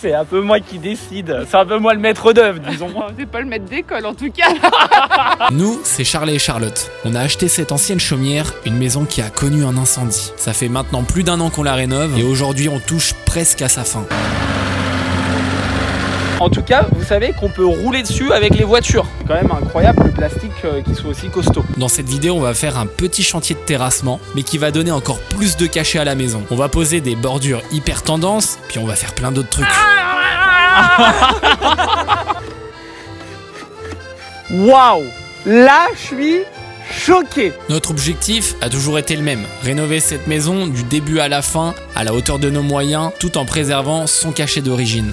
C'est un peu moi qui décide, c'est un peu moi le maître d'œuvre, disons. C'est pas le maître d'école en tout cas. Nous, c'est Charlie et Charlotte. On a acheté cette ancienne chaumière, une maison qui a connu un incendie. Ça fait maintenant plus d'1 an qu'on la rénove et aujourd'hui on touche presque à sa fin. En tout cas, vous savez qu'on peut rouler dessus avec les voitures. C'est quand même incroyable le plastique qui soit aussi costaud. Dans cette vidéo, on va faire un petit chantier de terrassement, mais qui va donner encore plus de cachet à la maison. On va poser des bordures hyper tendance, puis on va faire plein d'autres trucs. Waouh! Là, je suis choqué. Notre objectif a toujours été le même, rénover cette maison du début à la fin, à la hauteur de nos moyens, tout en préservant son cachet d'origine.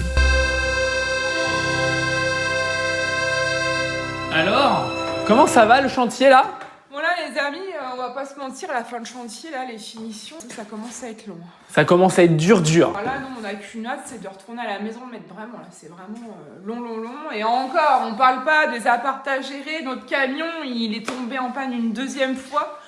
Alors, comment ça va le chantier là? Bon là les amis, on va pas se mentir, la fin de chantier là, les finitions, ça commence à être long. Ça commence à être dur. Alors là, nous on a qu'une hâte, c'est de retourner à la maison, mais vraiment là, c'est vraiment long. Et encore, on parle pas des apparts à gérer, notre camion il est tombé en panne une 2e fois.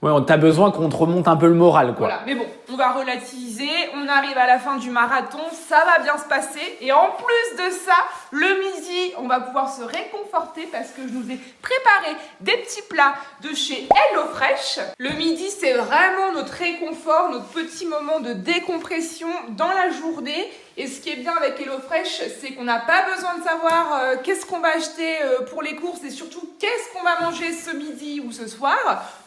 Ouais, t'as besoin qu'on te remonte un peu le moral, quoi. Voilà, mais bon, on va relativiser, on arrive à la fin du marathon, ça va bien se passer. Et en plus de ça, le midi, on va pouvoir se réconforter parce que je nous ai préparé des petits plats de chez HelloFresh. Le midi, c'est vraiment notre réconfort, notre petit moment de décompression dans la journée. Et ce qui est bien avec HelloFresh, c'est qu'on n'a pas besoin de savoir qu'est-ce qu'on va acheter pour les courses et surtout qu'est-ce qu'on va manger ce midi ou ce soir.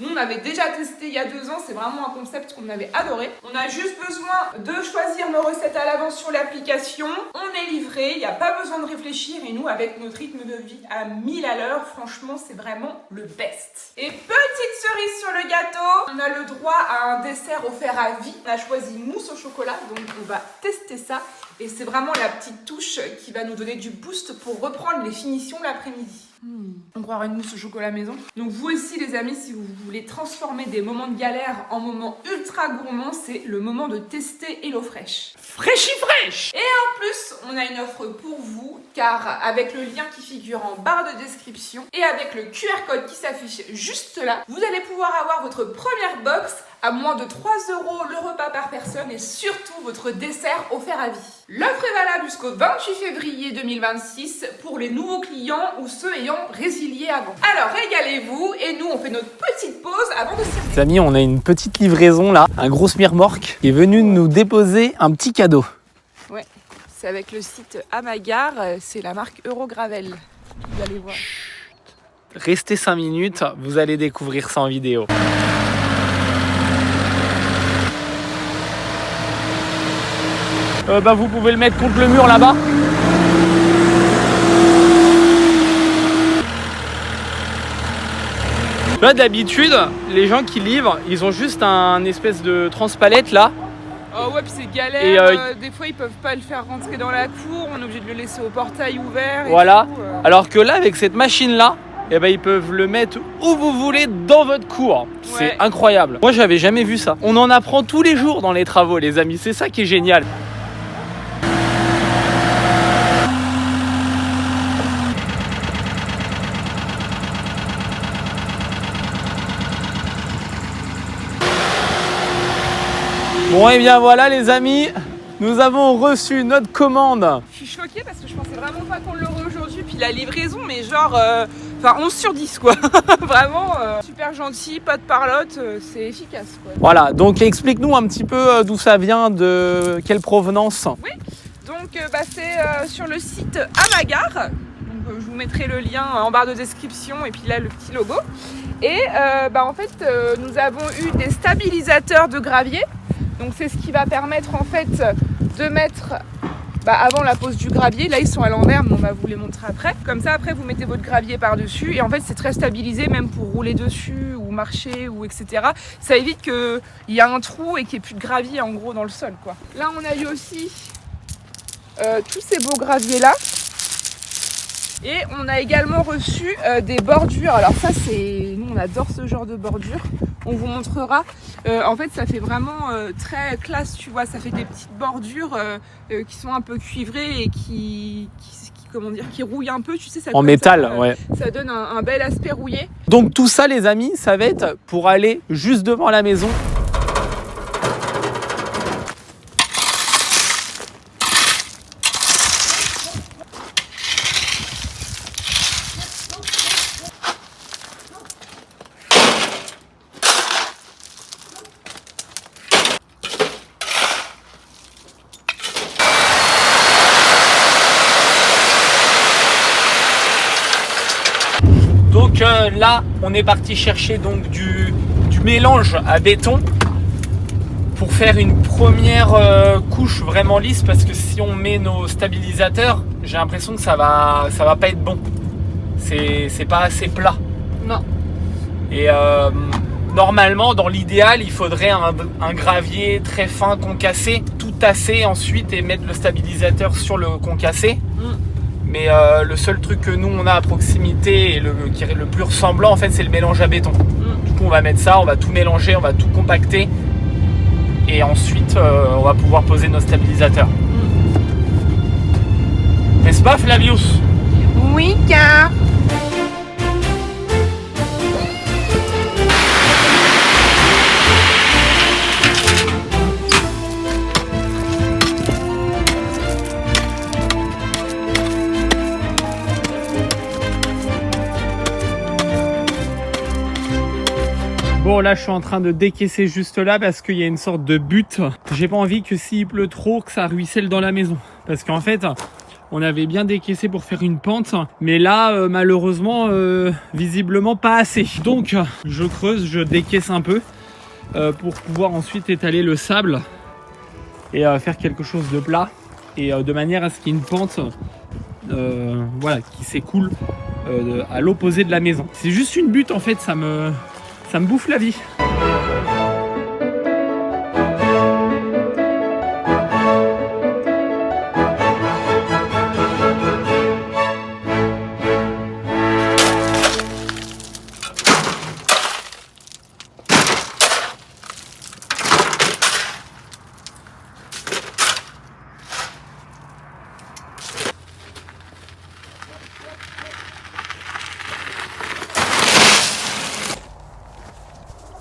Nous, on avait déjà testé il y a 2 ans, c'est vraiment un concept qu'on avait adoré. On a juste besoin de choisir nos recettes à l'avance sur l'application. On est livré, il n'y a pas besoin de réfléchir et nous, avec notre rythme de vie à 1000 à l'heure, franchement, c'est vraiment le best. Et petite cerise sur le gâteau, on a le droit à un dessert offert à vie. On a choisi mousse au chocolat, donc on va tester ça. Et c'est vraiment la petite touche qui va nous donner du boost pour reprendre les finitions l'après-midi. On croirait une mousse au chocolat maison. Donc vous aussi les amis, si vous voulez transformer des moments de galère en moments ultra gourmands, c'est le moment de tester HelloFresh. Fraîche! Et en plus, on a une offre pour vous, car avec le lien qui figure en barre de description et avec le QR code qui s'affiche juste là, vous allez pouvoir avoir votre première box à moins de 3 € le repas par personne et surtout votre dessert offert à vie. L'offre est valable jusqu'au 28 février 2026 pour les nouveaux clients ou ceux ayant résilié avant. Alors régalez-vous et nous on fait notre petite pause avant de servir. Les amis, on a une petite livraison là, un gros smirmorque qui est venu nous déposer un petit cadeau. Ouais, c'est avec le site Amagar, c'est la marque Eurogravel. Vous allez voir. Restez 5 minutes, vous allez découvrir ça en vidéo. Vous pouvez le mettre contre le mur là-bas. Là d'habitude, les gens qui livrent, ils ont juste un espèce de transpalette là. Oh ouais, puis c'est galère, Et des fois ils peuvent pas le faire rentrer dans la cour, on est obligé de le laisser au portail ouvert. Voilà. Et tout, Alors que là, avec cette machine là, ils peuvent le mettre où vous voulez dans votre cour. C'est Ouais. incroyable. Moi, j'avais jamais vu ça. On en apprend tous les jours dans les travaux, les amis. C'est ça qui est génial. Bon, et bien voilà, les amis. Nous avons reçu notre commande. Je suis choquée parce que je pensais vraiment pas qu'on l'aurait aujourd'hui. Puis la livraison, mais genre, 11 sur 10 quoi. Vraiment super gentil, pas de parlotte, c'est efficace quoi. Voilà, donc explique-nous un petit peu d'où ça vient, de quelle provenance. Oui, donc c'est sur le site Amagar. Donc, je vous mettrai le lien en barre de description et puis là le petit logo. Et en fait, nous avons eu des stabilisateurs de gravier. Donc c'est ce qui va permettre en fait de mettre avant la pose du gravier. Là ils sont à l'envers mais on va vous les montrer après. Comme ça après vous mettez votre gravier par dessus et en fait c'est très stabilisé même pour rouler dessus ou marcher ou etc. Ça évite qu'il y a un trou et qu'il n'y ait plus de gravier en gros dans le sol quoi. Là on a eu aussi tous ces beaux graviers là. Et on a également reçu des bordures. Alors ça c'est, nous on adore ce genre de bordure. On vous montrera. En fait ça fait vraiment très classe, tu vois. Ça fait des petites bordures qui sont un peu cuivrées et qui rouillent un peu. Tu sais, ça En métal, ouais. Ça donne un bel aspect rouillé. Donc tout ça, les amis, ça va être pour aller juste devant la maison. là, on est parti chercher donc du mélange à béton pour faire une première couche vraiment lisse, parce que si on met nos stabilisateurs, j'ai l'impression que ça va pas être bon. C'est pas assez plat. Non. Et normalement, dans l'idéal, il faudrait un gravier très fin concassé, tout tasser ensuite et mettre le stabilisateur sur le concassé. Mais le seul truc que nous on a à proximité et qui est le plus ressemblant en fait, c'est le mélange à béton. Du coup on va mettre ça, on va tout mélanger, on va tout compacter et ensuite on va pouvoir poser nos stabilisateurs. N'est-ce pas Flavius? Oui, car. Bon là je suis en train de décaisser juste là parce qu'il y a une sorte de butte. J'ai pas envie que s'il pleut trop que ça ruisselle dans la maison. Parce qu'en fait on avait bien décaissé pour faire une pente. Mais là malheureusement visiblement pas assez. Donc je creuse, je décaisse un peu pour pouvoir ensuite étaler le sable et faire quelque chose de plat. Et de manière à ce qu'il y ait une pente voilà, qui s'écoule à l'opposé de la maison. C'est juste une butte en fait, ça me bouffe la vie.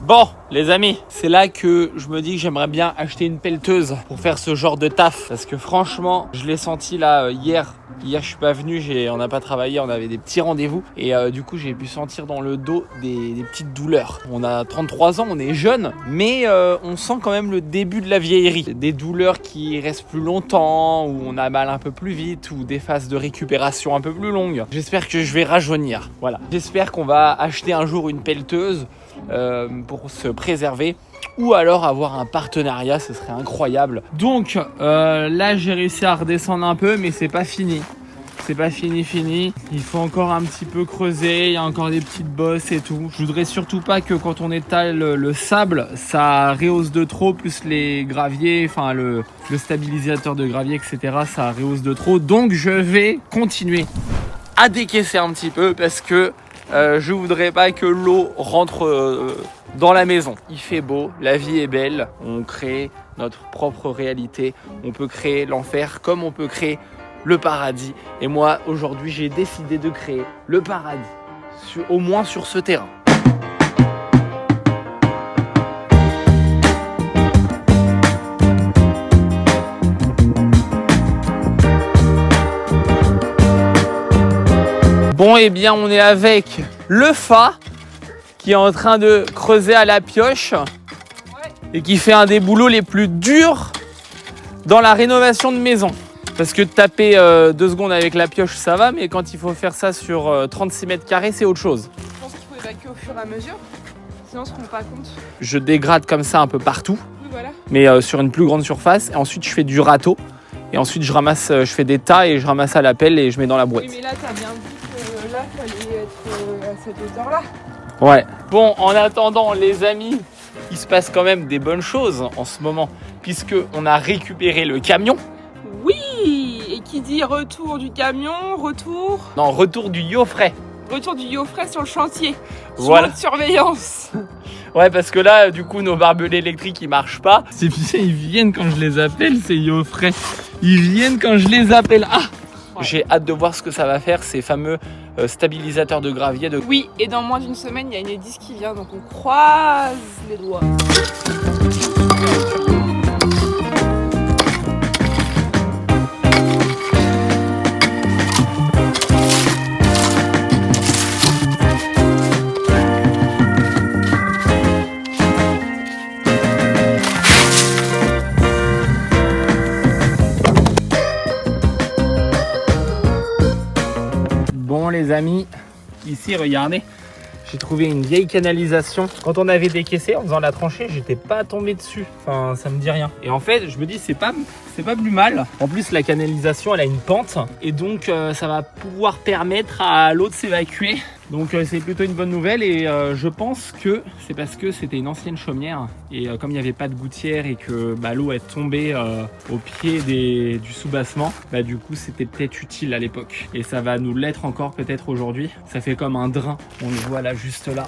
Bon les amis, c'est là que je me dis que j'aimerais bien acheter une pelleteuse pour faire ce genre de taf. Parce que franchement, je l'ai senti là hier. Hier je suis pas venu, on n'a pas travaillé, on avait des petits rendez-vous. Et du coup j'ai pu sentir dans le dos des petites douleurs. On a 33 ans, on est jeune, mais on sent quand même le début de la vieillerie. Des douleurs qui restent plus longtemps, où on a mal un peu plus vite, ou des phases de récupération un peu plus longues. J'espère que je vais rajeunir. Voilà. J'espère qu'on va acheter un jour une pelleteuse pour se préserver, ou alors avoir un partenariat, ce serait incroyable. Donc là j'ai réussi à redescendre un peu, mais c'est pas fini. C'est pas fini. Il faut encore un petit peu creuser, il y a encore des petites bosses et tout. Je voudrais surtout pas que quand on étale le sable, ça rehausse de trop, plus les graviers, enfin le stabilisateur de gravier, etc. ça rehausse de trop. Donc je vais continuer à décaisser un petit peu parce que je voudrais pas que l'eau rentre dans la maison. Il fait beau, la vie est belle, on crée notre propre réalité, on peut créer l'enfer comme on peut créer le paradis. Et moi aujourd'hui j'ai décidé de créer le paradis, au moins sur ce terrain. Bon, et bien on est avec le Fa qui est en train de creuser à la pioche et qui fait un des boulots les plus durs dans la rénovation de maison. Parce que taper 2 secondes avec la pioche ça va, mais quand il faut faire ça sur 36 mètres carrés c'est autre chose. Je pense qu'il faut évacuer au fur et à mesure, sinon on se rend pas compte. Je dégrade comme ça un peu partout, Oui, voilà. mais sur une plus grande surface, et ensuite je fais du râteau. Et ensuite je ramasse, je fais des tas et je ramasse à la pelle et je mets dans la boîte. Oui, mais là t'as bien dit que là fallait être à cette hauteur là. Ouais. Bon, en attendant les amis, il se passe quand même des bonnes choses en ce moment, puisque on a récupéré le camion. Oui, et qui dit retour du camion, Retour du Yofray. Retour du Yofray sur le chantier. Voilà. Sur surveillance. Ouais, parce que là, du coup, nos barbelés électriques, ils marchent pas. C'est bien, ils viennent quand je les appelle, ces Yofray. Ils viennent quand je les appelle. Ah, ouais. J'ai hâte de voir ce que ça va faire, ces fameux stabilisateurs de gravier. Oui, et dans moins d'une semaine, il y a une hélice qui vient, donc on croise les doigts. Bon les amis, ici regardez, J'ai trouvé une vieille canalisation. Quand on avait décaissé en faisant la tranchée, j'étais pas tombé dessus. Enfin, ça me dit rien. Et en fait, je me dis, c'est pas plus mal. En plus, la canalisation, elle a une pente. Et donc, ça va pouvoir permettre à l'eau de s'évacuer. Donc, c'est plutôt une bonne nouvelle. Et je pense que c'est parce que c'était une ancienne chaumière. Et comme il n'y avait pas de gouttière et que l'eau est tombée au pied du soubassement, du coup, c'était peut-être utile à l'époque. Et ça va nous l'être encore peut-être aujourd'hui. Ça fait comme un drain. On le voit là, juste là.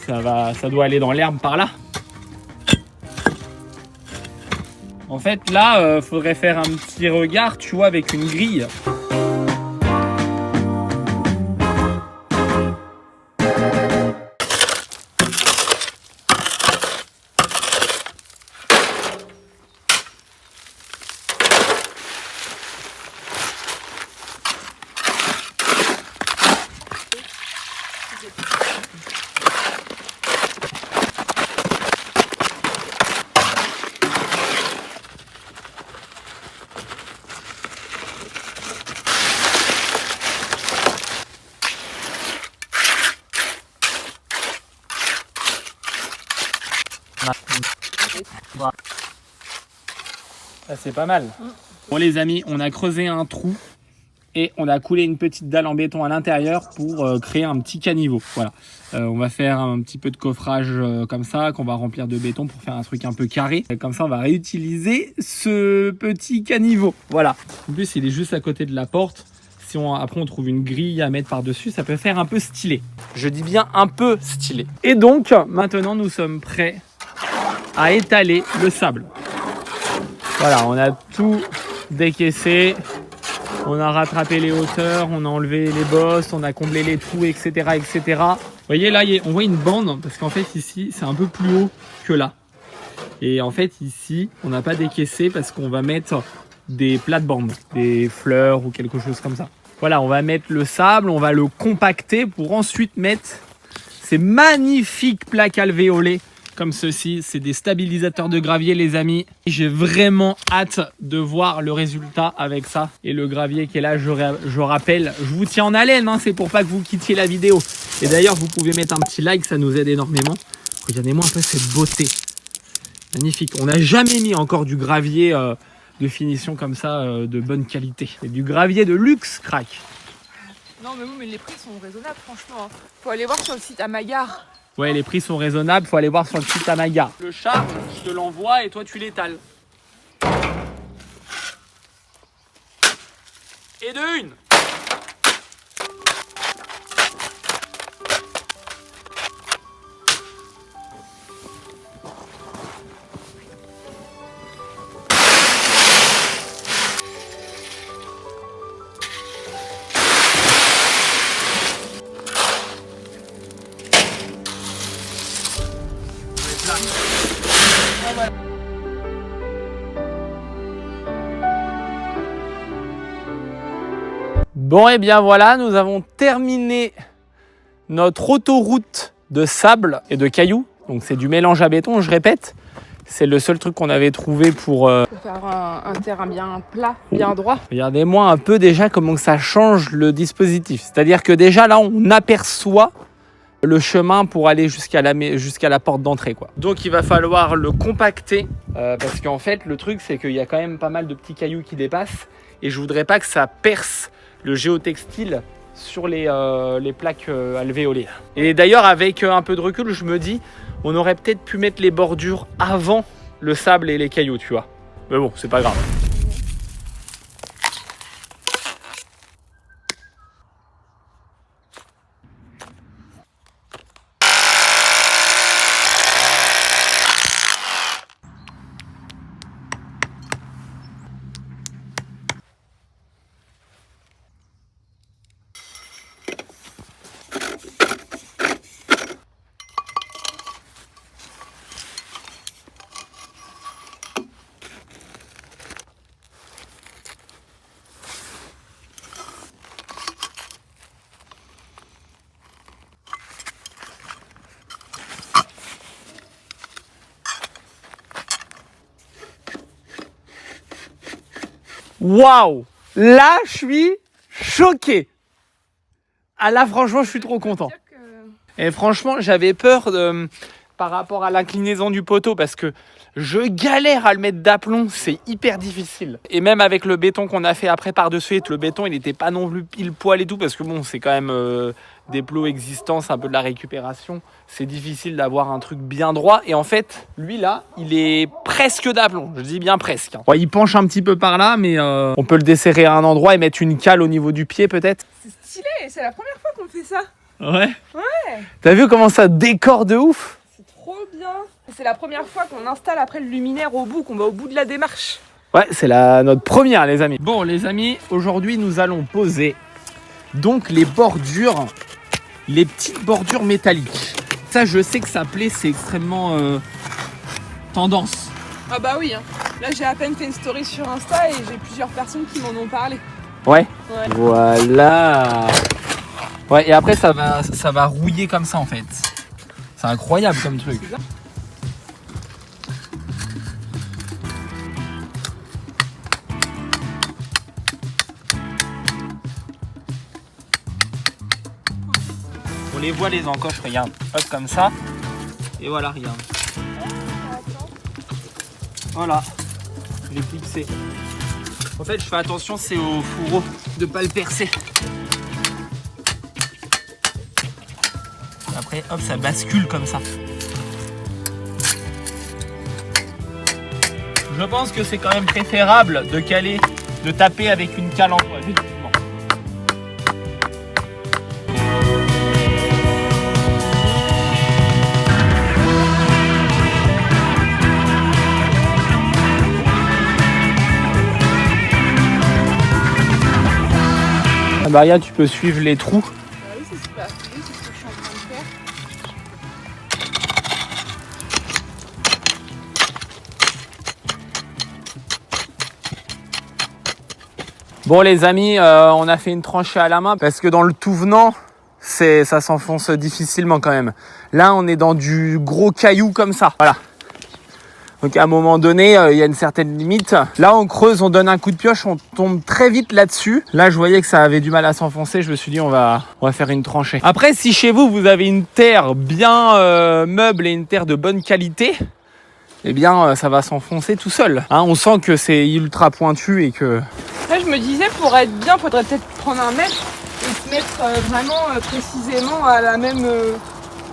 Ça doit aller dans l'herbe par là. En fait, là, faudrait faire un petit regard, tu vois, avec une grille. Ah, c'est pas mal. Bon les amis, on a creusé un trou et on a coulé une petite dalle en béton à l'intérieur pour créer un petit caniveau. Voilà. On va faire un petit peu de coffrage comme ça, qu'on va remplir de béton pour faire un truc un peu carré. Et comme ça, on va réutiliser ce petit caniveau. Voilà. En plus, il est juste à côté de la porte. Si après on trouve une grille à mettre par-dessus, ça peut faire un peu stylé. Je dis bien un peu stylé. Et donc, maintenant, nous sommes prêts à étaler le sable. Voilà, on a tout décaissé, on a rattrapé les hauteurs, on a enlevé les bosses, on a comblé les trous, etc. etc. Vous voyez là, on voit une bande, parce qu'en fait ici, c'est un peu plus haut que là. Et en fait ici, on n'a pas décaissé parce qu'on va mettre des plates-bandes, des fleurs ou quelque chose comme ça. Voilà, on va mettre le sable, on va le compacter pour ensuite mettre ces magnifiques plaques alvéolées. Comme ceci, c'est des stabilisateurs de gravier les amis. J'ai vraiment hâte de voir le résultat avec ça. Et le gravier qui est là, je rappelle, je vous tiens en haleine, hein, c'est pour pas que vous quittiez la vidéo. Et d'ailleurs, vous pouvez mettre un petit like, ça nous aide énormément. Regardez-moi un peu cette beauté. Magnifique. On n'a jamais mis encore du gravier de finition comme ça, de bonne qualité. C'est du gravier de luxe, crack. Non mais oui, mais les prix sont raisonnables franchement. Faut aller voir sur le site Amagar. Ouais, les prix sont raisonnables, faut aller voir sur le site Amagar. Le char, je te l'envoie et toi tu l'étales. Et de une. Bon et bien voilà, nous avons terminé notre autoroute de sable et de cailloux. Donc c'est du mélange à béton, je répète. C'est le seul truc qu'on avait trouvé pour Faire un terrain bien plat, bien droit. Regardez-moi un peu déjà comment ça change le dispositif. C'est-à-dire que déjà là, on aperçoit le chemin pour aller jusqu'à la porte d'entrée, quoi. Donc il va falloir le compacter parce qu'en fait, le truc, c'est qu'il y a quand même pas mal de petits cailloux qui dépassent et je voudrais pas que ça perce le géotextile sur les plaques alvéolées. Et d'ailleurs, avec un peu de recul, je me dis, on aurait peut-être pu mettre les bordures avant le sable et les cailloux, tu vois. Mais bon, c'est pas grave. Waouh! Là, je suis choqué. Ah là, franchement, je suis trop content. Dire que- Et franchement, j'avais peur par rapport à l'inclinaison du poteau parce que je galère à le mettre d'aplomb, c'est hyper difficile. Et même avec le béton qu'on a fait après par-dessus, le béton il n'était pas non plus pile poil et tout parce que bon, c'est quand même des plots existants, c'est un peu de la récupération. C'est difficile d'avoir un truc bien droit. Et en fait, lui là, il est presque d'aplomb. Je dis bien presque. Ouais, il penche un petit peu par là, mais on peut le desserrer à un endroit et mettre une cale au niveau du pied peut-être. C'est stylé, c'est la première fois qu'on fait ça. Ouais. Ouais. T'as vu comment ça décore de ouf? C'est trop bien. C'est la première fois qu'on installe après le luminaire au bout, qu'on va au bout de la démarche. Ouais, c'est notre première, les amis. Bon, les amis, aujourd'hui, nous allons poser donc les bordures, les petites bordures métalliques. Ça, je sais que ça plaît, c'est extrêmement tendance. Ah bah oui, hein. Là j'ai à peine fait une story sur Insta et j'ai plusieurs personnes qui m'en ont parlé. Ouais. Ouais. Voilà. Ouais, et après, ça va rouiller comme ça, en fait. C'est incroyable comme truc. On les voit les encoches, regarde. Hop, comme ça. Et voilà, regarde. Voilà. Je l'ai fixé. En fait, je fais attention, c'est au fourreau de pas le percer. Et après, hop, ça bascule comme ça. Je pense que c'est quand même préférable de caler, de taper avec une cale en bois, effectivement. Ah bah regarde, tu peux suivre les trous. Ah oui, c'est super stylé, c'est ce que je suis en train de faire. Bon les amis, on a fait une tranchée à la main parce que dans le tout venant, ça s'enfonce difficilement quand même. Là, on est dans du gros caillou comme ça. Voilà. Donc à un moment donné, il y a une certaine limite. Là, on creuse, on donne un coup de pioche, on tombe très vite là-dessus. Là, je voyais que ça avait du mal à s'enfoncer. Je me suis dit, on va faire une tranchée. Après, si chez vous, vous avez une terre bien meuble et une terre de bonne qualité, eh bien, ça va s'enfoncer tout seul. Hein, on sent que c'est ultra pointu et que... Là, je me disais, pour être bien, faudrait peut-être prendre un mètre et se mettre vraiment précisément à la même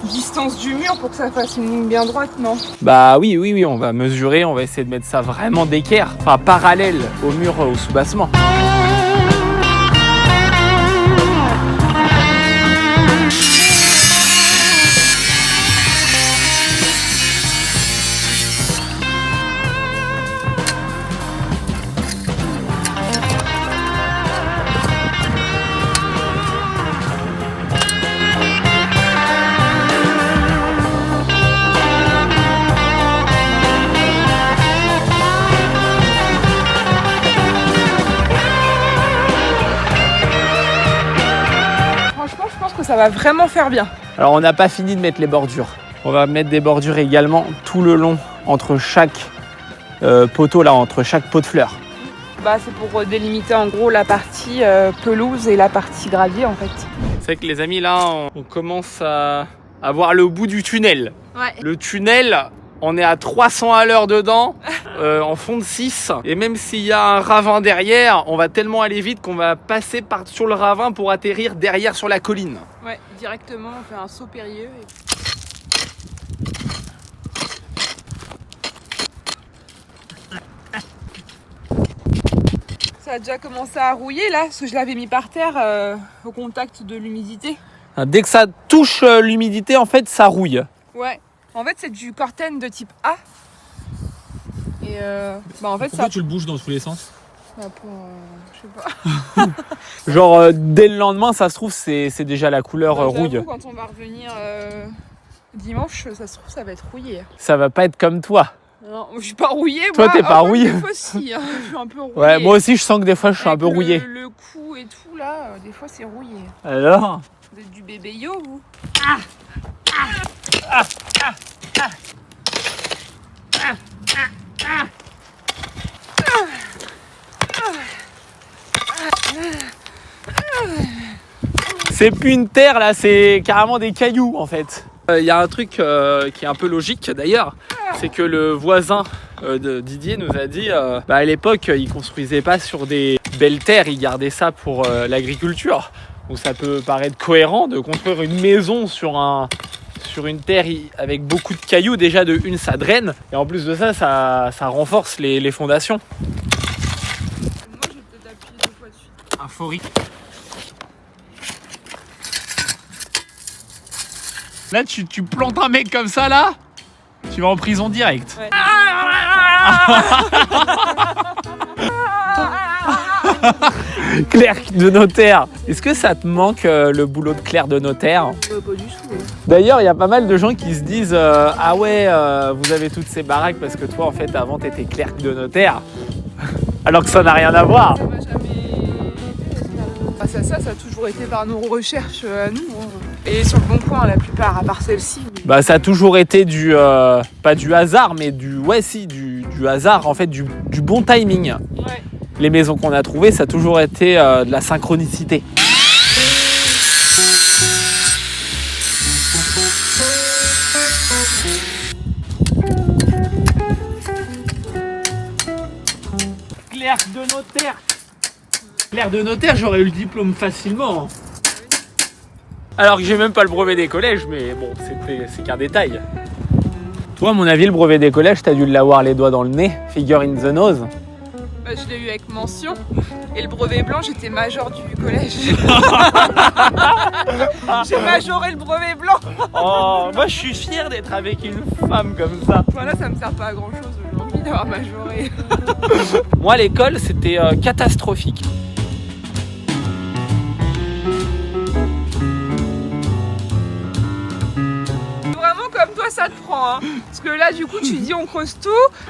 distance du mur pour que ça fasse une ligne bien droite, non? Bah oui, on va mesurer, on va essayer de mettre ça vraiment d'équerre, enfin parallèle au mur, au soubassement. Ça va vraiment faire bien. Alors on n'a pas fini de mettre les bordures. On va mettre des bordures également tout le long entre chaque poteau là, entre chaque pot de fleurs. Bah c'est pour délimiter en gros la partie pelouse et la partie gravier en fait. C'est vrai que les amis là, on commence à voir le bout du tunnel. Ouais. Le tunnel, on est à 300 à l'heure dedans, en fond de 6. Et même s'il y a un ravin derrière, on va tellement aller vite qu'on va passer sur le ravin pour atterrir derrière sur la colline. Ouais, directement, on fait un saut périlleux. Ça a déjà commencé à rouiller là, parce que je l'avais mis par terre au contact de l'humidité. Dès que ça touche l'humidité, en fait, ça rouille. Ouais. En fait, c'est du corten de type A. Et bah en fait, Pourquoi ça. tu le bouges dans tous les sens? Bah pour, je sais pas. Genre, dès le lendemain, ça se trouve, c'est déjà la couleur Bah, rouille. j'avoue, quand on va revenir dimanche, ça se trouve, ça va être rouillé. Ça va pas être comme toi. Non, je suis pas rouillée. Toi, moi. t'es pas rouillée. Des fois, si, hein, je suis un peu rouillée. Ouais, moi aussi, je sens que des fois, je suis un Avec peu rouillé. Le cou et tout, là, des fois, c'est rouillé. Alors? Vous êtes du bébé yo, vous? C'est plus une terre là, c'est carrément des cailloux en fait. Il y a un truc qui est un peu logique d'ailleurs, c'est que le voisin de Didier nous a dit à l'époque il construisait pas sur des belles terres, il gardait ça pour l'agriculture. Donc ça peut paraître cohérent de construire une maison sur une terre avec beaucoup de cailloux. Déjà de une ça draine et en plus de ça renforce les fondations. Moi je vais peut-être appuyer 2 fois dessus. Un faurie. Là tu plantes un mec comme ça là, tu vas en prison direct. Ouais. Clerc de notaire. Est-ce que ça te manque le boulot de clerc de notaire? Pas du tout. D'ailleurs, il y a pas mal de gens qui se disent ah ouais, vous avez toutes ces baraques parce que toi en fait avant t'étais clerc de notaire. Alors que ça n'a rien à voir. Ça m'a jamais été. Ça a toujours été par nos recherches à nous. Hein. Et sur le bon coin, la plupart, à part celle-ci. Mais... Bah ça a toujours été du pas du hasard, mais du hasard en fait, du bon timing. Ouais. Les maisons qu'on a trouvées, ça a toujours été de la synchronicité. Clerc de notaire. Clerc de notaire, j'aurais eu le diplôme facilement. Alors que j'ai même pas le brevet des collèges, mais bon, c'est qu'un détail. Toi, à mon avis, le brevet des collèges, t'as dû l'avoir les doigts dans le nez, figure in the nose. Bah, je l'ai eu avec mention. Et le brevet blanc, j'étais major du collège. J'ai majoré le brevet blanc. Oh, moi je suis fier d'être avec une femme comme ça. Voilà, ça me sert pas à grand chose aujourd'hui d'avoir majoré. Moi, l'école, c'était catastrophique. Vraiment comme toi, ça te prend. Hein. Parce que là, du coup, tu dis on creuse tout.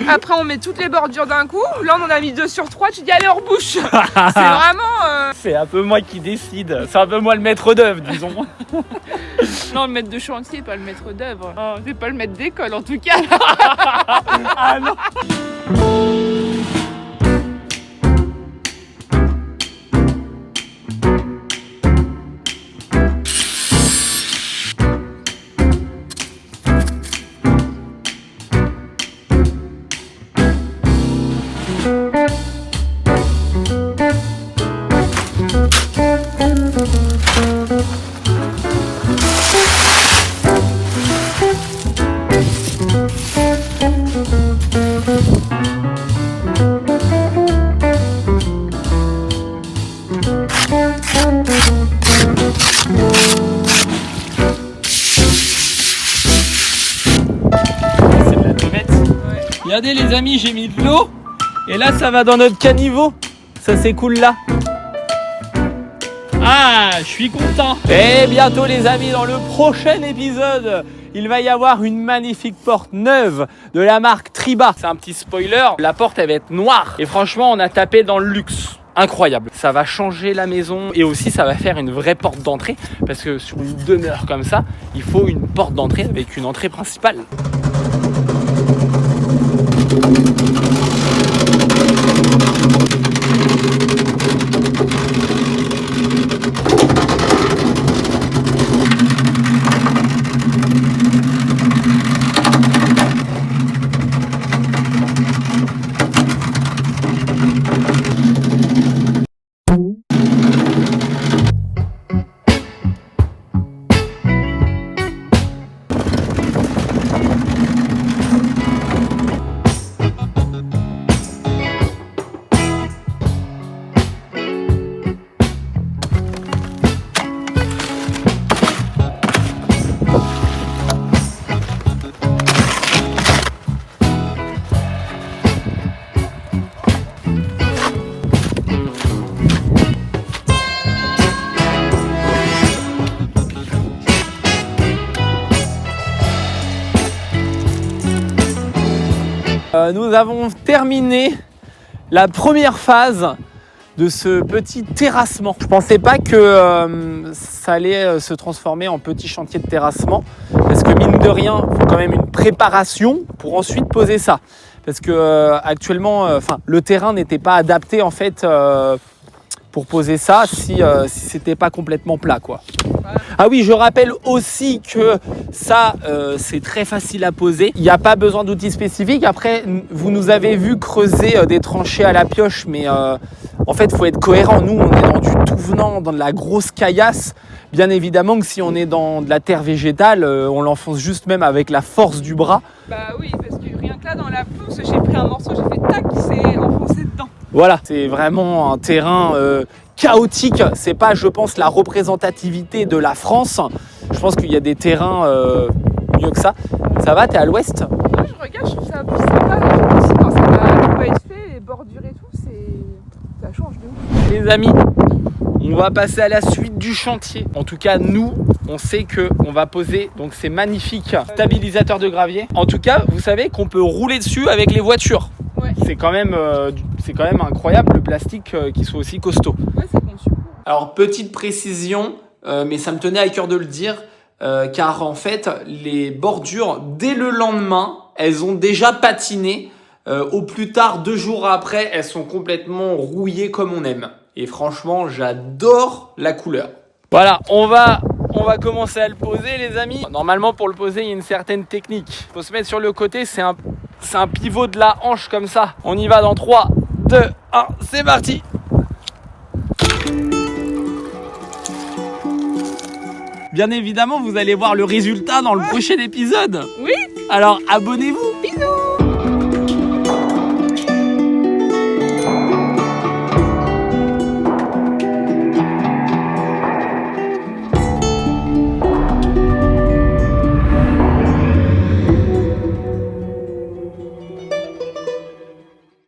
Après, on met toutes les bordures d'un coup. Là, on en a mis 2 sur 3. Tu dis allez, on rebouche. C'est vraiment. C'est un peu moi qui décide. C'est un peu moi le maître d'œuvre, disons. Non, le maître de chantier, pas le maître d'œuvre. Oh, c'est pas le maître d'école en tout cas. Ah non. Regardez les amis, j'ai mis de l'eau et là ça va dans notre caniveau. Ça s'écoule là. Ah, je suis content. Et bientôt les amis, dans le prochain épisode, il va y avoir une magnifique porte neuve de la marque Triba. C'est un petit spoiler, la porte elle va être noire. Et franchement, on a tapé dans le luxe. Incroyable. Ça va changer la maison et aussi ça va faire une vraie porte d'entrée parce que sur une demeure comme ça, il faut une porte d'entrée avec une entrée principale. Nous avons terminé la première phase de ce petit terrassement. Je pensais pas que ça allait se transformer en petit chantier de terrassement parce que mine de rien, il faut quand même une préparation pour ensuite poser ça. Parce que actuellement, le terrain n'était pas adapté en fait. pour poser ça si c'était pas complètement plat, quoi. Ah oui, je rappelle aussi que ça, c'est très facile à poser. Il n'y a pas besoin d'outils spécifiques. Après, vous nous avez vu creuser des tranchées à la pioche, mais en fait, il faut être cohérent. Nous, on est dans du tout venant, dans de la grosse caillasse. Bien évidemment que si on est dans de la terre végétale, on l'enfonce juste même avec la force du bras. Bah oui, parce que rien que là, dans la pelouse, j'ai pris un morceau, j'ai fait tac, il s'est enfoncé dedans. Voilà, c'est vraiment un terrain chaotique. C'est pas, je pense, la représentativité de la France. Je pense qu'il y a des terrains mieux que ça. Ça va, t'es à l'ouest? Moi, je regarde, je trouve ça plus sympa. Je trouve aussi quand ça va être fait, les bordures et tout, ça change de ouf. Les amis, on va passer à la suite du chantier. En tout cas, nous, on sait qu'on va poser donc ces magnifiques stabilisateurs de gravier. En tout cas, vous savez qu'on peut rouler dessus avec les voitures. Ouais. C'est quand même incroyable le plastique qui soit aussi costaud. Ouais, c'est conçu. Alors, petite précision, mais ça me tenait à cœur de le dire, car en fait, les bordures, dès le lendemain, elles ont déjà patiné. Au plus tard, 2 jours après, elles sont complètement rouillées comme on aime. Et franchement, j'adore la couleur. Voilà, on va commencer à le poser, les amis. Normalement, pour le poser, il y a une certaine technique. Il faut se mettre sur le côté, c'est un pivot de la hanche comme ça. On y va dans 3, 2, 1, c'est parti. Bien évidemment, vous allez voir le résultat dans le prochain épisode. Oui. Alors, abonnez-vous. Bisous.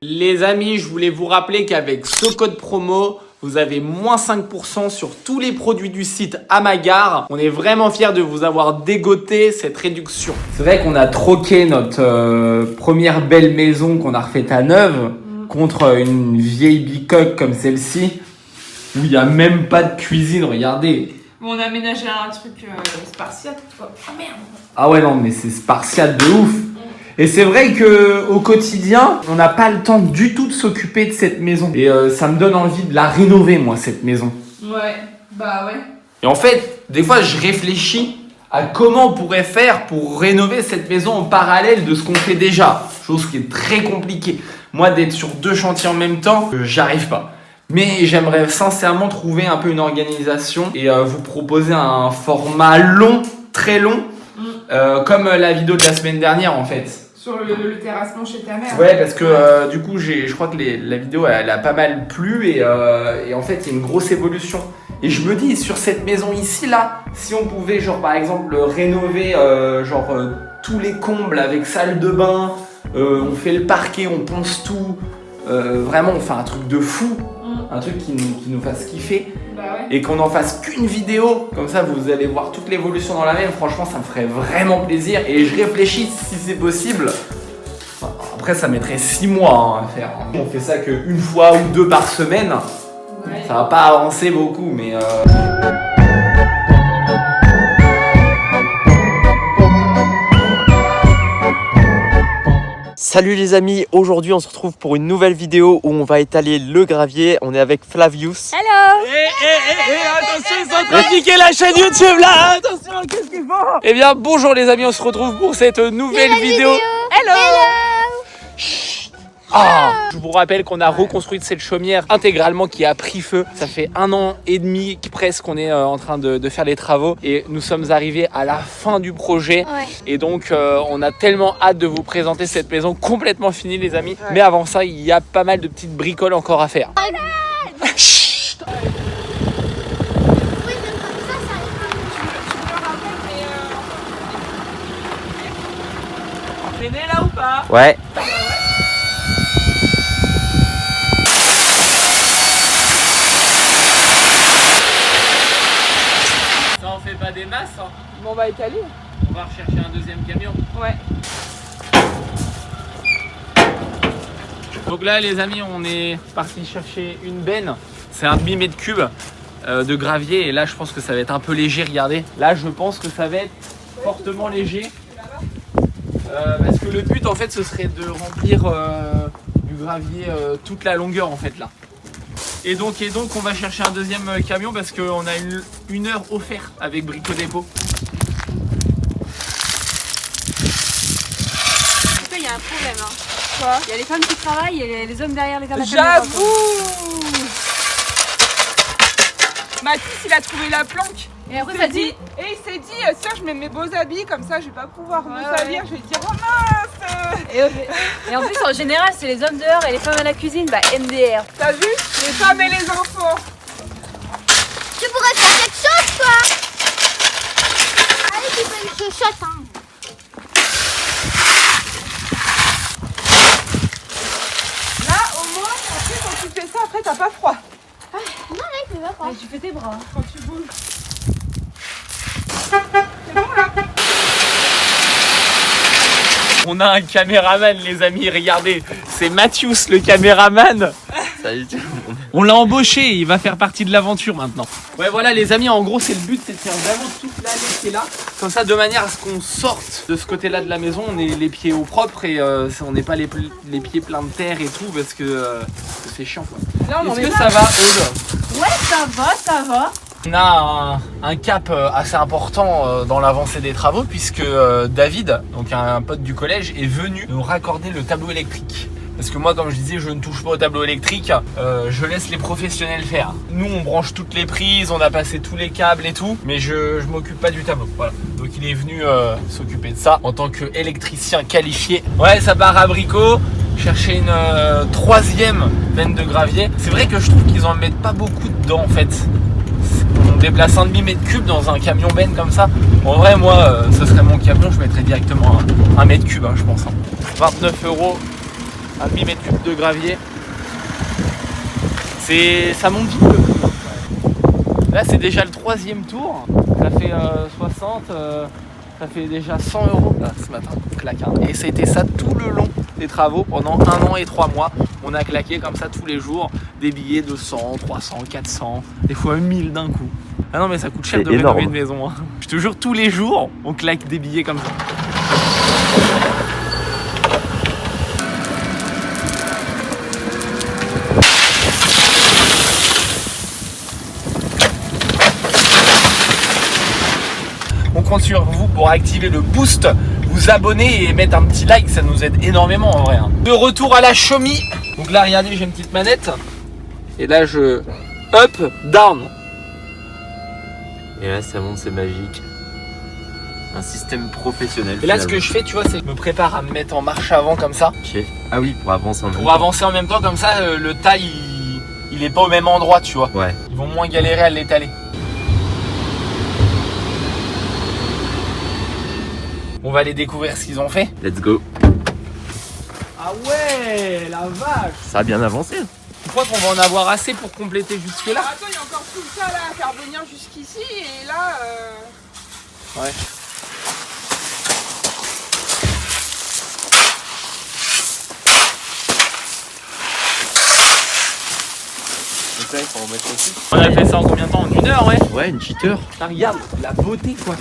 Les amis, je voulais vous rappeler qu'avec ce code promo, vous avez moins 5% sur tous les produits du site Amagar. On est vraiment fiers de vous avoir dégoté cette réduction. C'est vrai qu'on a troqué notre première belle maison qu'on a refaite à neuve contre une vieille bicoque comme celle-ci où il n'y a même pas de cuisine, regardez. Bon, on a aménagé un truc spartiate, quoi. Oh merde. Ah ouais, non, mais c'est spartiate de ouf. Et c'est vrai qu'au quotidien, on n'a pas le temps du tout de s'occuper de cette maison. Et ça me donne envie de la rénover, moi, cette maison. Ouais, bah ouais. Et en fait, des fois, je réfléchis à comment on pourrait faire pour rénover cette maison en parallèle de ce qu'on fait déjà. Chose qui est très compliquée. Moi, d'être sur 2 chantiers en même temps, j'arrive pas. Mais j'aimerais sincèrement trouver un peu une organisation et vous proposer un format long, très long, comme la vidéo de la semaine dernière en fait. Sur le terrassement chez ta mère. Ouais, parce que du coup, je crois que la vidéo elle a pas mal plu et en fait, il y a une grosse évolution. Et je me dis, sur cette maison ici là, si on pouvait, genre par exemple, rénover tous les combles avec salle de bain, on fait le parquet, on ponce tout, vraiment, on fait un truc de fou, un truc qui nous fasse kiffer. Bah ouais. Et qu'on n'en fasse qu'une vidéo, comme ça vous allez voir toute l'évolution dans la même. Franchement, ça me ferait vraiment plaisir et je réfléchis si c'est possible. Enfin, après, ça mettrait 6 mois à faire. On fait ça qu'une fois ou 2 par semaine. Ouais. Ça va pas avancer beaucoup, mais Salut les amis, aujourd'hui on se retrouve pour une nouvelle vidéo où on va étaler le gravier. On est avec Flavius. Hello. attention, ils sont en train de piquer la chaîne YouTube là. Attention, qu'est-ce qu'ils font? Eh bien, bonjour les amis, on se retrouve pour cette nouvelle vidéo. Hello. Je vous rappelle qu'on a reconstruit cette chaumière intégralement qui a pris feu. Ça fait 1 an et demi presque qu'on est en train de faire les travaux et nous sommes arrivés à la fin du projet. Ouais. Et donc on a tellement hâte de vous présenter cette maison complètement finie les amis. Ouais. Mais avant ça, il y a pas mal de petites bricoles encore à faire. Chut. Entraîné là ou pas? Ouais. Pas des masses, hein. Bon, on va étaler. On va rechercher un deuxième camion. Ouais. Donc là les amis, on est parti chercher une benne. C'est un demi-mètre cube de gravier et là je pense que ça va être un peu léger, regardez. Là je pense que ça va être fortement léger. Parce que le but en fait ce serait de remplir du gravier toute la longueur en fait là. Et donc on va chercher un deuxième camion parce qu'on a une heure offerte avec Brico Dépôt. Il y a un problème. Hein. Quoi? Il y a les femmes qui travaillent et les hommes derrière les caméras. J'avoue. Mathis, il a trouvé la planque. Et après, ça dit. Et il s'est dit, tiens, je mets mes beaux habits, comme ça, je vais pas pouvoir me salir. Je vais dire, oh mince. Et en plus, en général, c'est les hommes dehors et les femmes à la cuisine, bah MDR. T'as vu? Les femmes et les enfants. Tu pourrais faire quelque chose, toi. Allez, tu peux une chuchote, hein. Là, au moins, après, quand tu fais ça, après, t'as pas froid. Non, là, il peut pas croire. Tu fais tes bras. Quand tu bouges. C'est bon, là? On a un caméraman, les amis, regardez, c'est Mathius le caméraman. Salut tout le monde. On l'a embauché, il va faire partie de l'aventure maintenant. Ouais, voilà les amis, en gros c'est le but, c'est de faire vraiment toute l'allée qui est là. Comme ça, de manière à ce qu'on sorte de ce côté-là de la maison, on ait les pieds au propre et on n'ait pas les pieds pleins de terre et tout parce que c'est chiant quoi. Là, on en Est-ce est que là. ça va, Aude? Ouais, ça va. On a un cap assez important dans l'avancée des travaux puisque David, donc un pote du collège, est venu nous raccorder le tableau électrique. Parce que moi, comme je disais, je ne touche pas au tableau électrique, je laisse les professionnels faire. Nous, on branche toutes les prises, on a passé tous les câbles et tout, mais je m'occupe pas du tableau. Voilà. Donc il est venu s'occuper de ça en tant qu'électricien qualifié. Ouais, ça part à Brico. Chercher une troisième benne de gravier. C'est vrai que je trouve qu'ils en mettent pas beaucoup dedans en fait. On déplace un demi-mètre cube dans un camion benne comme ça. En vrai, moi, ce serait mon camion, je mettrais directement un mètre cube, hein, je pense. 29 €, un demi-mètre cube de gravier. Ça monte vite le prix. Là, c'est déjà le troisième tour. Ça fait 60, ça fait déjà 100 € là, ce matin. Claque, hein. Et ça a été ça tout le long des travaux pendant 1 an et 3 mois. On a claqué comme ça tous les jours des billets de 100, 300, 400, des fois 1000 d'un coup. Ah non mais ça coûte cher de rénover une maison. Hein. Je te jure, tous les jours, on claque des billets comme ça. On compte sur vous pour activer le boost, vous abonner et mettre un petit like, ça nous aide énormément en vrai. Hein. De retour à la chemie. Donc là, regardez, j'ai une petite manette. Et là, je up, down. Et là, ça monte, c'est magique. Un système professionnel. Et là, ce que je fais, tu vois, c'est que je me prépare à me mettre en marche avant comme ça. Ah oui, pour avancer en même temps. Pour avancer en même temps, comme ça, le tas, il est pas au même endroit, tu vois. Ouais. Ils vont moins galérer à l'étaler. On va aller découvrir ce qu'ils ont fait. Let's go. Ah ouais, la vache. Ça a bien avancé. Tu crois qu'on va en avoir assez pour compléter jusque là? Attends, il y a encore tout ça là à faire venir jusqu'ici et là. Ouais. On a fait ça en combien de temps? En 1 heure, ouais. Ouais, une cheater. Là, regarde la beauté quoi.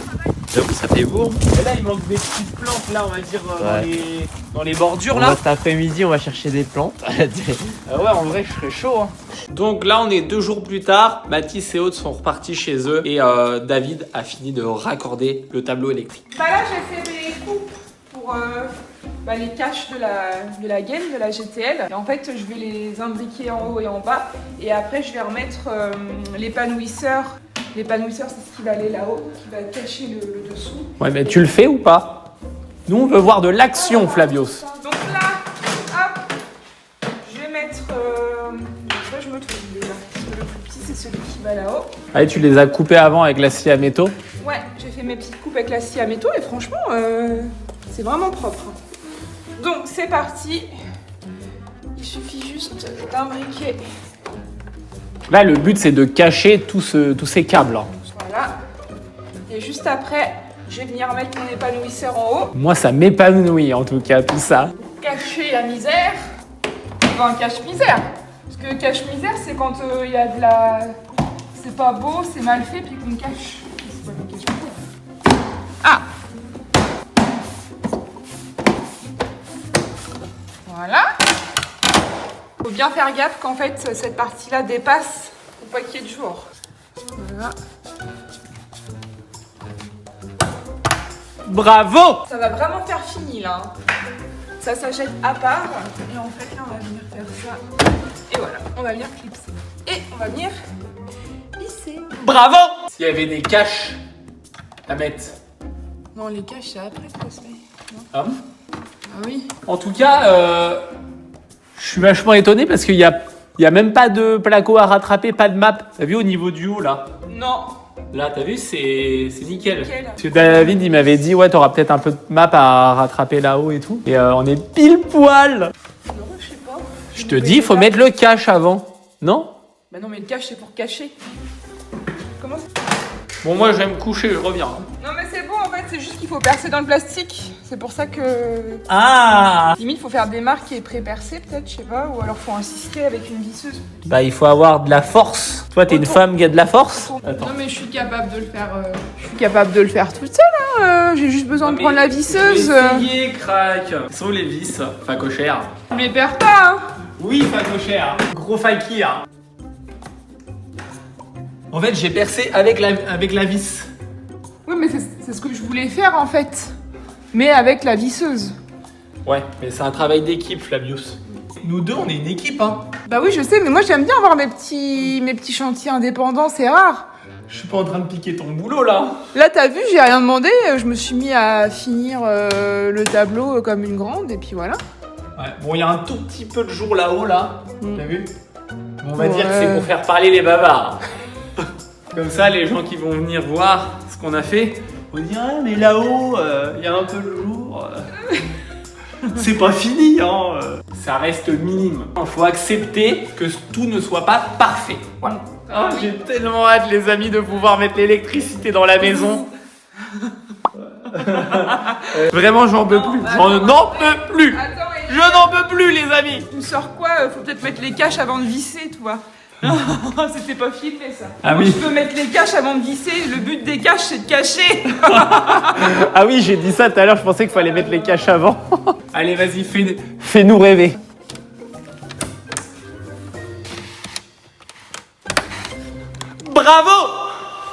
J'avoue, ça fait beau. Et là, il manque des petites plantes là, on va dire Ouais. dans les bordures On là. va cet après-midi, on va chercher des plantes. Ah ouais, en vrai, je serais chaud. Hein. Donc là, on est 2 jours plus tard. Mathis et Aude sont repartis chez eux et David a fini de raccorder le tableau électrique. Bah là, j'ai fait mes coupes pour les caches de la gaine, de la GTL. Et en fait, je vais les imbriquer en haut et en bas. Et après, je vais remettre l'épanouisseur. L'épanouisseur, c'est ce qui va aller là-haut, qui va cacher le dessous. Ouais, mais tu le fais ou pas? Nous, on veut voir de l'action, Flavios. Donc là, hop, je vais mettre... Là, je me trompe déjà. Parce que le plus petit, c'est celui qui va là-haut. Allez, tu les as coupés avant avec la scie à métaux. Ouais, j'ai fait mes petites coupes avec la scie à métaux et franchement, c'est vraiment propre. Donc, c'est parti. Il suffit juste d'imbriquer. Là, le but, c'est de cacher tous ces câbles. Hein. Voilà. Et juste après, je vais venir mettre mon épanouisseur en haut. Moi, ça m'épanouit, en tout cas, tout ça. Cacher la misère. Enfin, cache-misère. Parce que cache-misère, c'est quand il y a de la... C'est pas beau, c'est mal fait, puis qu'on cache. C'est pas une cache-misère. Ah! Voilà. Faut bien faire gaffe qu'en fait cette partie-là dépasse pour pas qu'il y ait de jour. Voilà. Bravo! Ça va vraiment faire fini là. Ça s'achète à part. Et en fait là on va venir faire ça. Et voilà, on va venir clipser. Et on va venir lisser. Bravo! S'il y avait des caches à mettre. Non, les caches c'est après ça se met. Non. Ah bon? Ah oui. En tout cas, je suis vachement étonné parce qu'il y a même pas de placo à rattraper, pas de map. T'as vu au niveau du haut là? Non. Là, t'as vu, c'est nickel. Nickel. Parce que David, il m'avait dit, ouais, t'auras peut-être un peu de map à rattraper là-haut et tout. Et on est pile poil. Non, je sais pas. Je te dis, il faut mettre le cache avant. Non? Bah non, mais le cache c'est pour cacher. Comment ça? Bon, moi, je vais me coucher, je reviens. Non, mais c'est bon en fait, c'est juste qu'il faut percer dans le plastique. C'est pour ça que. Ah! Limite, faut faire des marques et pré-percer peut-être, je sais pas. Ou alors faut insister avec une visseuse. Bah, il faut avoir de la force. Toi, t'es une femme qui a de la force? Attends. Non, mais je suis capable de le faire. Je suis capable de le faire toute seule. Hein. J'ai juste besoin de prendre la visseuse. Essayez, crack. Quelles sont les vis? Facochère. Je les perds pas. Hein. Oui, facochère. Gros fakir. En fait, j'ai percé avec la vis. Oui, mais c'est ce que je voulais faire en fait. Mais avec la visseuse. Ouais, mais c'est un travail d'équipe, Flavius. Nous deux, on est une équipe, hein. Bah oui, je sais, mais moi j'aime bien avoir mes petits chantiers indépendants, c'est rare. Je suis pas en train de piquer ton boulot, là. Là, t'as vu, j'ai rien demandé. Je me suis mis à finir le tableau comme une grande, et puis voilà. Ouais, bon, il y a un tout petit peu de jour là-haut, là. T'as vu? On va dire que Ouais. c'est pour faire parler les bavards. Comme ça, les gens qui vont venir voir ce qu'on a fait, vont dire, ah, mais là-haut, il y a un peu de jour. C'est pas fini, hein. Ça reste minime. Il faut accepter que tout ne soit pas parfait. Voilà. Oh, j'ai tellement hâte, les amis, de pouvoir mettre l'électricité dans la maison. Vraiment, j'en peux plus. J'en peux plus. Attends, et Je n'en peux plus, les amis. tu me sors quoi? Faut peut-être mettre les caches avant de visser, toi. C'était pas filmé ça. Ah Moi, oui. je peux mettre les caches avant de visser. Le but des caches, c'est de cacher. Ah oui, j'ai dit ça tout à l'heure, je pensais qu'il fallait mettre les caches avant. Allez, vas-y, fais-nous rêver. Bravo!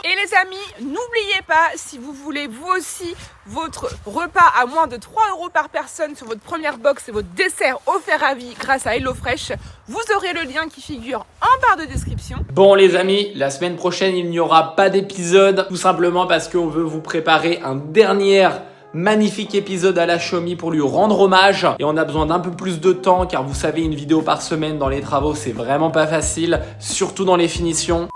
Et les amis, n'oubliez pas, si vous voulez vous aussi votre repas à moins de 3 € par personne sur votre première box et votre dessert offert à vie grâce à HelloFresh, vous aurez le lien qui figure en barre de description. Bon les amis, la semaine prochaine il n'y aura pas d'épisode, tout simplement parce qu'on veut vous préparer un dernier magnifique épisode à la Xiaomi pour lui rendre hommage. Et on a besoin d'un peu plus de temps car vous savez, une vidéo par semaine dans les travaux c'est vraiment pas facile, surtout dans les finitions.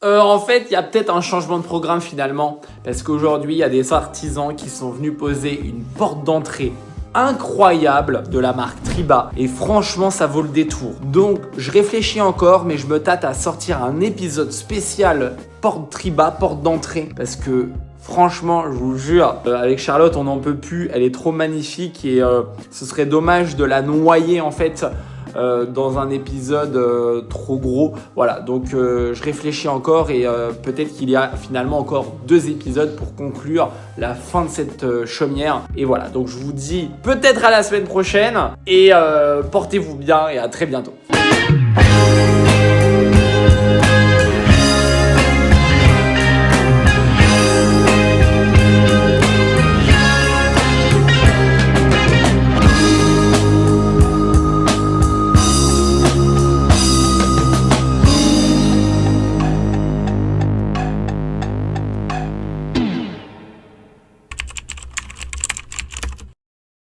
En fait, il y a peut-être un changement de programme finalement, parce qu'aujourd'hui, il y a des artisans qui sont venus poser une porte d'entrée incroyable de la marque Triba, et franchement, ça vaut le détour. Donc, je réfléchis encore, mais je me tâte à sortir un épisode spécial porte Triba, porte d'entrée, parce que franchement, je vous jure, avec Charlotte, on n'en peut plus, elle est trop magnifique, et ce serait dommage de la noyer en fait dans un épisode trop gros. Voilà, donc je réfléchis encore et peut-être qu'il y a finalement encore 2 épisodes pour conclure la fin de cette chaumière. Et voilà, donc je vous dis peut-être à la semaine prochaine et portez-vous bien et à très bientôt.